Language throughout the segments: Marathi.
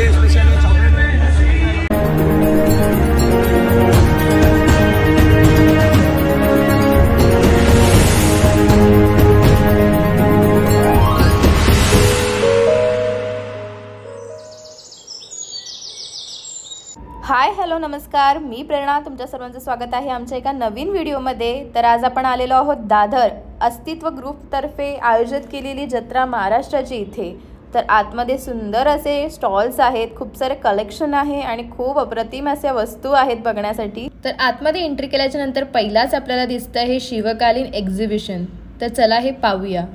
हाय हॅलो नमस्कार, मी प्रेरणा. तुमच्या सर्वांचं स्वागत आहे आमच्या एका नवीन व्हिडिओमध्ये. तर आज आपण आलेलो आहोत दादर अस्तित्व ग्रुपतर्फे आयोजित केलेली जत्रा महाराष्ट्राची इथे. तर आतमध्ये सुंदर असे स्टॉल्स आहेत, खूप सारे कलेक्शन आहे आणि खूप अप्रतिम अशा वस्तू आहेत बघण्यासाठी. तर आतमध्ये एंट्री केल्याच्या नंतर पहिलाच आपल्याला दिसतं हे शिवकालीन एक्झिबिशन. तर चला हे पाहूया.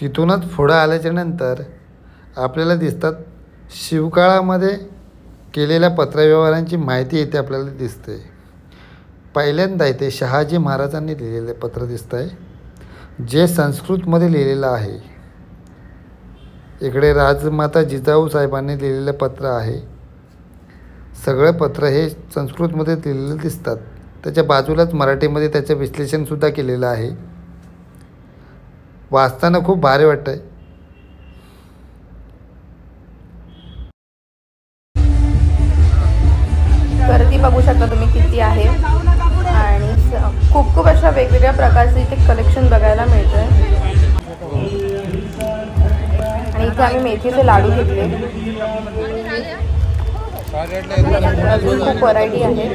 तिथूनच पुढं आल्याच्या नंतर आपल्याला दिसतात शिवकाळामध्ये केलेल्या पत्रव्यवहारांची माहिती इथे आपल्याला दिसते. पहिल्यांदा इथे शहाजी महाराजांनी लिहिलेले पत्र दिसत आहे, जे संस्कृतमध्ये लिहिलेलं आहे. इकडे राजमाता जिजाऊ साहेबांनी लिहिलेलं पत्र आहे. सगळे पत्र हे संस्कृतमध्ये लिहिलेले दिसतात. त्याच्या बाजूलाच मराठीमध्ये त्याचं विश्लेषणसुद्धा केलेलं आहे. वाचताना खूप भारी वाटतंय. गर्दी बघू शकता तुम्ही किती आहे आणि खूप अशा वेगवेगळ्या प्रकारचे इथे कलेक्शन बघायला मिळतंय. आणि इथे आम्ही मेथीचे लाडू घेतले. अजून खूप व्हरायटी आहे.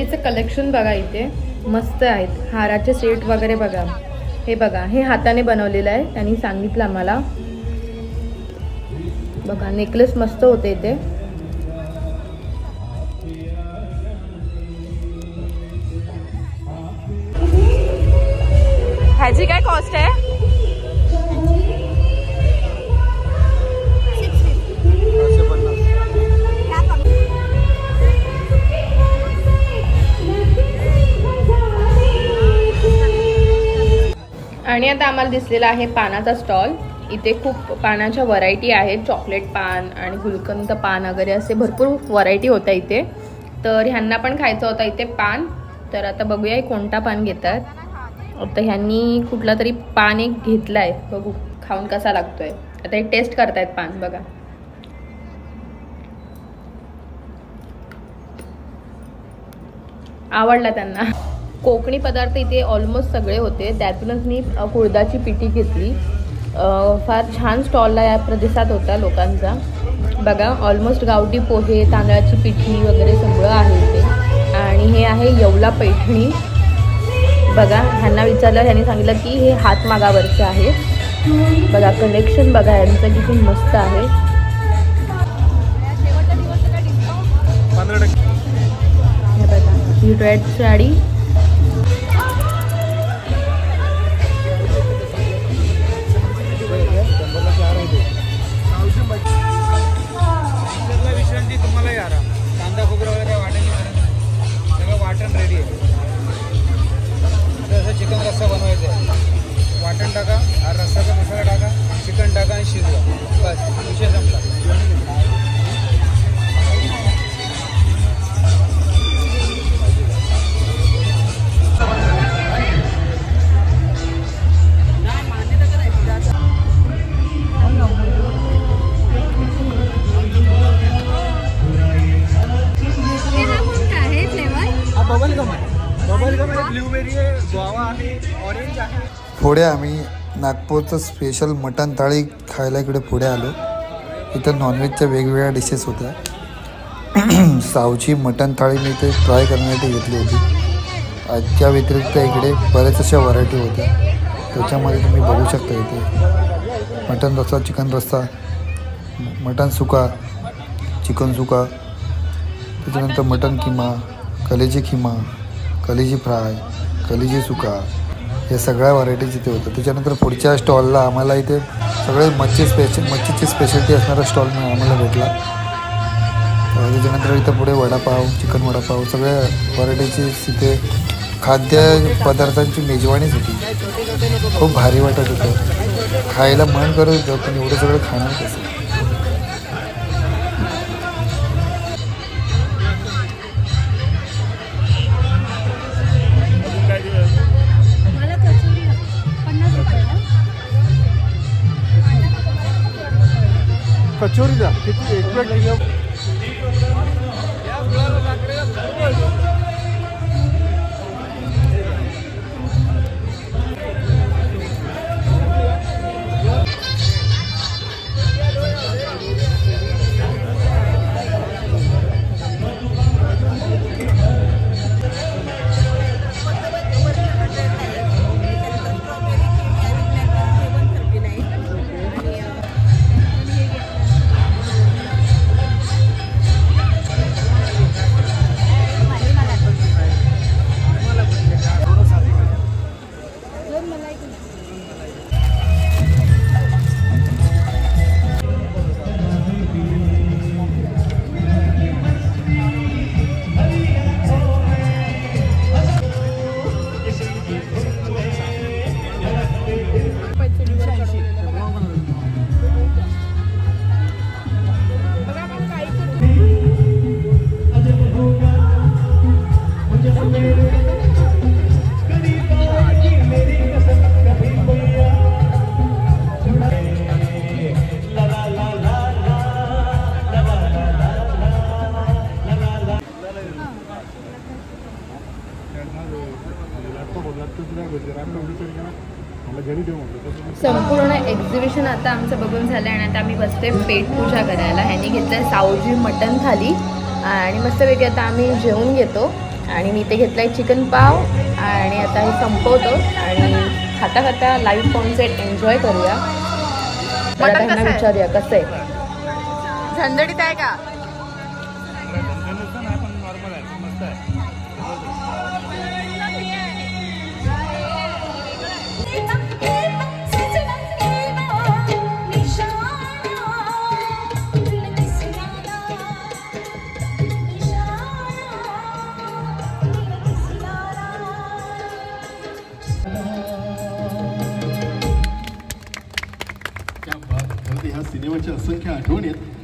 सोन्याचं कलेक्शन बघा, इथे मस्त आहेत. हाराचे सेट वगैरे बघा. हे बघा, हे हाताने बनवलेलं आहे, त्यांनी सांगितलं आम्हाला. बघा नेकलेस मस्त होते इथे. ह्याची काय कॉस्ट आहे? आणि आता आम्हाला दिसलेला आहे पानाचा स्टॉल. इथे खूप पानाच्या व्हरायटी आहेत. चॉकलेट पान आणि गुलकंद पान वगैरे असे भरपूर व्हरायटी होत्या इथे. तर ह्यांना पण खायचं होता इथे पान. तर आता बघूया कोणता पान घेतात. आता ह्यांनी कुठला तरी पान एक घेतला आहे, बघू खाऊन कसा लागतोय. आता हे टेस्ट करतायत पान. बघा आवडला त्यांना. कोकणी पदार्थ इथे ऑलमोस्ट सगळे होते. त्यातूनच मी कुळदाची पिठी घेतली. फार छान स्टॉलला या प्रतिसाद होता लोकांचा. बघा ऑलमोस्ट गावठी पोहे, तांदळाची पिठी वगैरे सगळं आहे इथे. आणि हे आहे येवला पैठणी. बघा ह्यांना विचारलं, ह्यांनी सांगितलं की हे हातमागावरचं आहे. बघा कलेक्शन बघा यांचं किती मस्त आहे. हे बघा ही रेड साडी. तुम्हाला यार कांदा खोबरं वगैरे वाटायची सगळं वाटण रेडी आहे. असं चिकन रस्सा बनवायचा आहे. वाटण टाका, रस्साचा मसाला टाका, चिकन टाका आणि शिजवा. बस विषय संपला. पुढे आम्ही नागपूरचं स्पेशल मटण थाळी खायला इकडे पुढे आलो. इथं नॉनव्हेजच्या वेगवेगळ्या डिशेस होत्या. सावची मटण थाळी मी इथे ट्राय करण्यासाठी घेतली होती. आजच्या व्यतिरिक्त इकडे बऱ्याच अशा व्हरायटी होत्या. त्याच्यामध्ये तुम्ही बघू शकता इथे मटण रस्सा, चिकन रस्सा, मटण सुका, चिकन सुका, त्याच्यानंतर मटण किमा, कलेजी किमा, कलेजी फ्राय, कलेजी सुका, हे सगळ्या व्हरायटीज इथे होतं. त्याच्यानंतर पुढच्या स्टॉलला आम्हाला इथे सगळे मच्छीची स्पेशलिटी असणारा स्टॉल आम्हाला भेटला. त्याच्यानंतर इथं पुढे वडापाव, चिकन वडापाव, सगळ्या व्हरायटीची इथे खाद्यपदार्थांची मेजवानीच होती. खूप भारी वाटत होतं. खायला मन करत होतं, पण एवढं सगळं खाणार कसं. कचोरी द्या किती एक प्लेट दिली. संपूर्ण एक्झिबिशन आता आमचं बघून झालं आणि आता आम्ही बसतोय पेट पूजा करायला. ह्यांनी घेतलं सावजी मटण थाली आणि मस्तपैकी आता आम्ही जेवून घेतो. आणि मी ते घेतलं आहे चिकन पाव आणि आता हे संपवतो आणि खाता खाता लाईव्ह कॉन्सर्ट एन्जॉय करूया. तर आता त्यांना विचारूया कसं आहे. झंझडीत आहे का? ह्या सिनेमाची असंख्य आठवणी आहेत.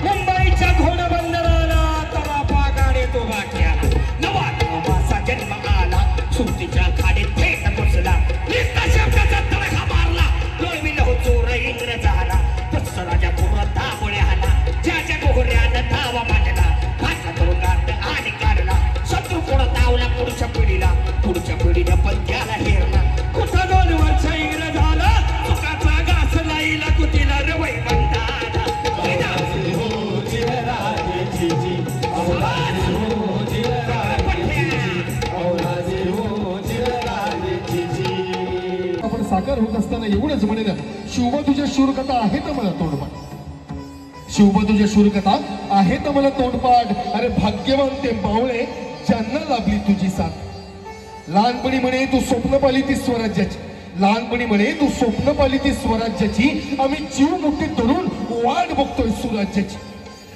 मुंबईच्या घोडबंदराला तवा गाडी तो बाक्या नवा नवाचा जन्म आला सुट्टीच्या खाडीत थेट घुसला निस्ता शब्दाचा तडका मारला लोळविला हो चोर इंग्रजाला तसं राजा पूर्ण दाबोळे आला ज्याच्या गोहऱ्यानं धावा मांडला घातला तुरुंगात आणि काढला शत्रू कोण धावला पुढच्या पिढीनं पण त्याला हेरला कुठं 2 वर्ष इंग्रजाला चुकाचा घास लाईला कुटीला रवई बंधाला आपण साकार होत असताना एवढंच म्हणेल शिवबा तुझ्या शूरकथा आहेत मला तोंडपाठ. शिवबा तुझ्या शूरकथा आहेत मला तोंडपाठ. अरे भाग्यवान ते मावळे ज्यांना लाभली तुझी साथ. लहानपणी म्हणे तू स्वप्न पाली ती स्वराज्याची. लहानपणी म्हणे तू स्वप्न पाली ती स्वराज्याची. आम्ही जीव मुठीत धरून वाट बघतोय सुराज्याची.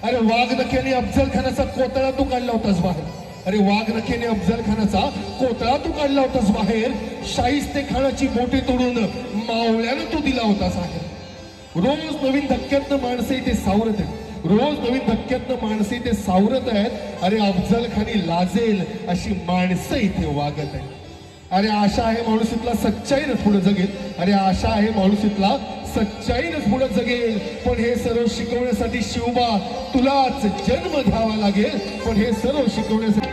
अरे वाघनख्याने अफजल खानाचा कोतळा तू काढला होतास बाहेर. अरे वाघनख्याने अफजल खानाचा कोतळा तू काढला होतास बाहेर. शाहिस्ते खानाची बोटे तोडून मावळ्यानं तू दिला होतास आहे. रोज नवीन धक्क्यातनं माणसं इथे सावरत आहेत. रोज नवीन धक्क्यातनं माणसं इथे सावरत आहेत. अरे अफजल खानी लाजेल अशी माणसं इथे वागत आहेत. अरे आशा आहे माणूस इथला सच्चाईनं पुढे जगेल. अरे आशा आहे माणूस इथला सच्चाईनच पुढे जगेल. पण हे सर्व शिकवण्यासाठी शिवबा तुलाच जन्म घ्यावा लागेल. पण हे सर्व शिकवण्यासाठी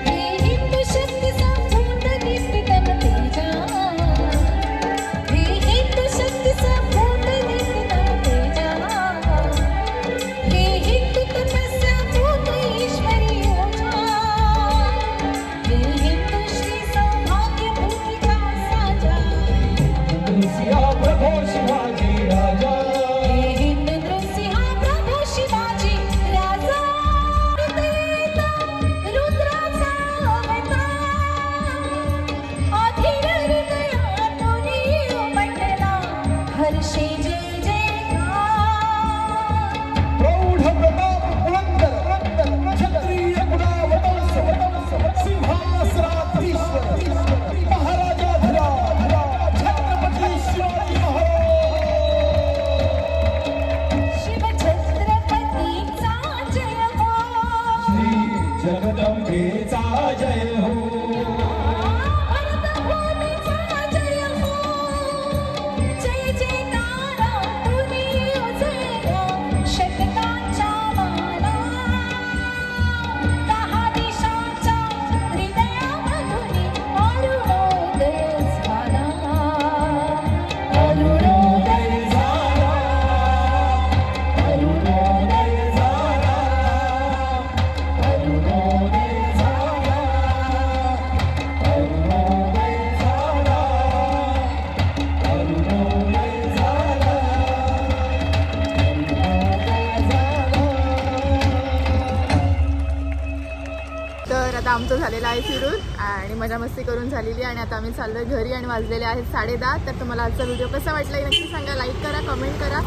आमचं झालेलं आहे फिरून आणि मजा मस्ती करून झालेली आणि आता आम्ही चाललोय घरी आणि वाजलेले आहेत 10:30. तर तुम्हाला आजचा व्हिडिओ कसा वाटला नक्की सांगा. लाईक करा, कमेंट करा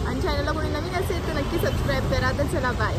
आणि चॅनलला कोणी नवीन असेल तर नक्की सबस्क्राईब करा. तर चला बाय.